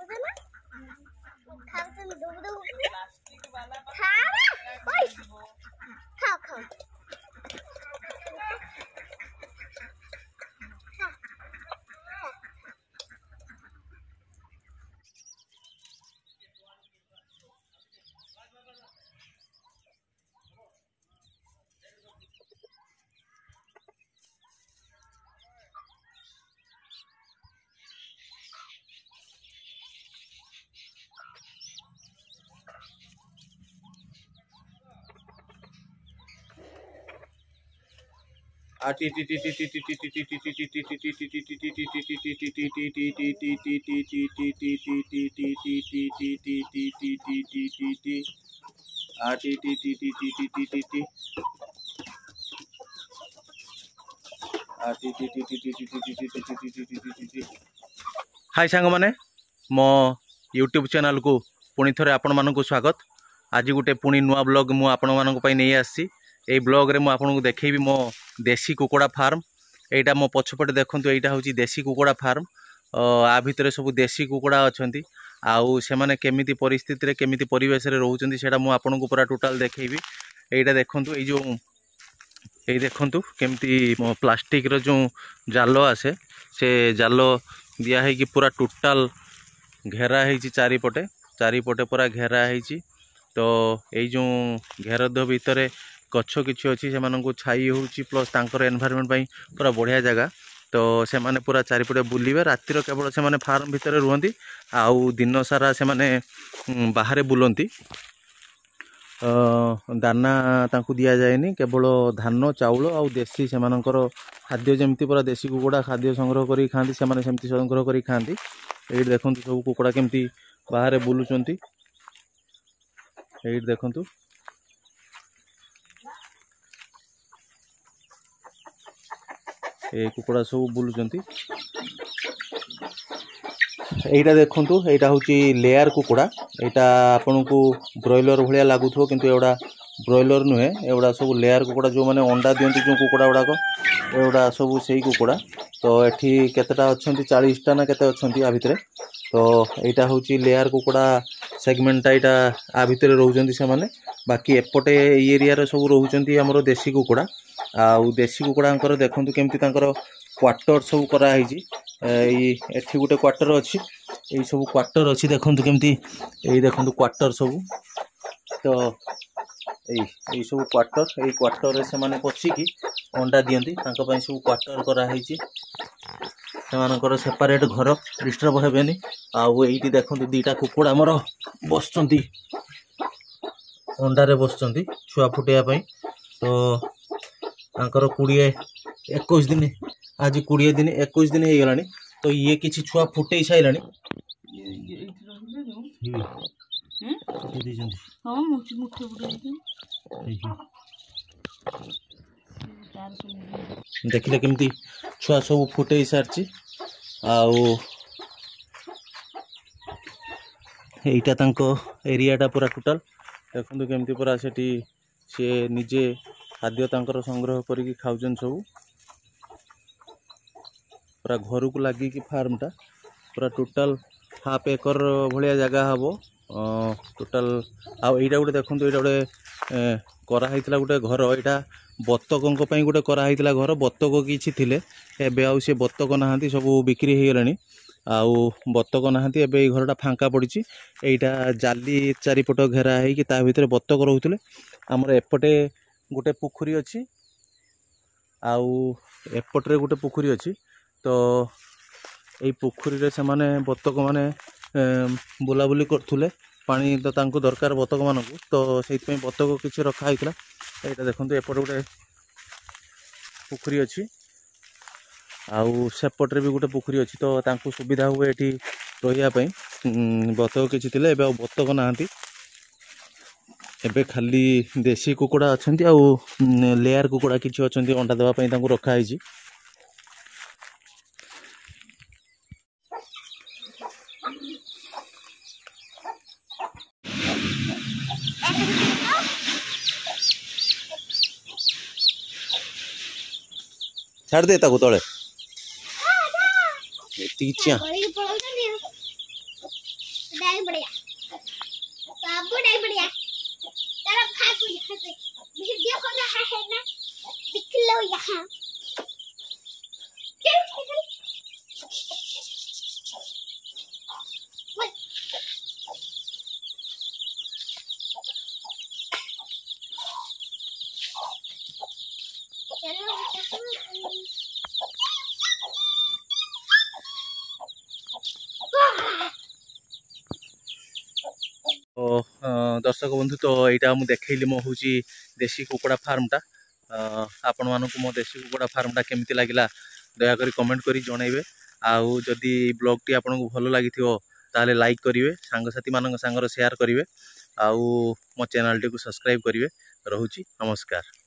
हाय सांग माने मो यूट्यूब चैनल को पुणी थे आपण मानक स्वागत। आज गोटे पुणी नुआ ब्लॉग मु आपण मानक पई नहीं आसी। ए ब्लॉग रे मु आपन को देखेबी मो देसी कुकुड़ा फार्म। एटा मो पछपटे देखंतु एटा होची देसी कुकुड़ा फार्म। आ भितरे सब देसी कुकुड़ा अछंती आउ से माने केमिति परिस्थिति रे केमिति परिवेश रे रहउचंती सेटा मु आपन को पूरा टोटल देखेबी। एटा देखंतु ए जो ए देखंतु केमिति प्लास्टिक रो जो जालो आसे से जालो दिया है कि पूरा टोटल घेरा है चारिपटे पूरा घेरा है। तो ये जो घेरद भितर गछ किसी अच्छी से छाई होची प्लस तांकर एनवायरनमेंट पाई पूरा बढ़िया जगह। तो से माने पूरा चारिपटे बुलिबे रातिर केवल से माने फार्म भितर रुहंती आउ दिन सारा से माने बाहर बुलंती। दाना तांकु दिया जाएनी केवल धान चाउल आउ देसी से खाद्य जमती पूरा देसी कुकुड़ा खाद्य संग्रह करी खाती से माने सेमती संग्रह करी खाती। ये देखंतु सब कुकुड़ा केमती बाहर बुलुचंती। ये देखंतु ए कुकुड़ा सब बुलुचंती। एटा देखंतु एटा होची लेयर कुकुड़ा। एटा आपन को ब्रॉयलर भलिया लागुथो किंतु एवडा ब्रॉयलर नुहे एवडा सब लेयर कुकुड़ा जो माने अंडा दियंती जो कुकुड़ा गुड़ाक एवडा सब सेही कुकुड़ा। तो एठी केतेटा अछंती 40टा ना केते अछंती आ भितरे। तो एटा होची लेयर कुकुड़ा सेगमेंट एटा आ भितरे रहउचंती से माने। बाकी एपटे एरिया रे सब रहउचंती हमरो देसी कुकुड़ा। आ देसी कुकुड़ांकर देखंतु केमती तांकर क्वार्टर सब करा हैजी। एठी गुटे क्वार्टर अछि ए सब क्वार्टर अछि देखंतु केमती ए देखंतु क्वार्टर सब। तो ए सब क्वार्टर ए क्वार्टर रे से माने पछि की अंडा दियंती तांका पई सब क्वार्टर करा हैजी। से मानकर सेपरेट घर डिस्टर्ब हेबेनी। आउ एठी देखंतु दीटा कुकुड़ा हमर बसचंती अंडा रे बसचंती छुआ फुटिया पई। तो तांकर 21 दिन आज 20 दिन 21 दिन हे गलानी। तो ये किछि छुआ फुटेई साइलानी। देखिले केमती छुआ सब फुटेई सारची। आउ एटा तांको एरियाटा पूरा टोटल देखंतु केमती पूरा सेठी से निजे खाद्य तांकर संग्रह करिकी खाउजन सब। पूरा घर को लगी कि फार्मटा पूरा टोटल हाफ एकर भलिया जगह हबो टोटल। आउ एटा गोटे देखंतु एटा गोटे करा हैतला गोटे घर। एटा बत्तकंक पई गोटे करा हैतला घर। बत्तक किछि थिले एबे आउ से बत्तक नाहांती सब बिक्री हे गेलानी। आउ बत्तक नाहांती एबे ए घरटा फांका पड़िछि। एटा जाली चारिपट घेरा है कि ता भितर बत्तक रहउतले। हमर एपटे गोटे पोखरी अछि आउ एपटरे गोटे पोखरी अछि। तो यही पोखरी रे से माने बत्तक माने बुलाबुली करथुले पानी तो तांको दरकार बत्तक मानकु। तो सेति पई बत्तक किछि रखा हैतला। एटा देखंतु एपट गोटे पोखरी अछि आउ सेपटरे भी गोटे पोखरी अछि। तो तांको सुविधा हुए एठी रहिया पई बत्तक किछि थिले एबे बत्तक नाहांती। एबे खाली देसी कुकुड़ा अछंती आउ लेयर कुकुड़ा किछि अछंती अंडा देबा पई तांको रखा हैछि। छाड़ दे ताको तळे एती चिया नहीं बढ़िया सब नहीं बढ़िया चलो खाते वीडियो कर रहा है ना दिख लो यहाँ तो दर्शक बंधु तो यहाँ मुझे देखली मो हूँ देशी कुकुड़ा फार्मटा आपण मानक मो देशी कुकुड़ा फार्मटा केमती लगिला दयाकोरी कमेंट करी जनइबे आउ जदि ब्लॉग टी आपको भल लगी ताले लाइक करेंगे सांगसाथी मान सांगर शेयर करेंगे आउ मो चैनल टी को सब्सक्राइब करेंगे। रोची नमस्कार।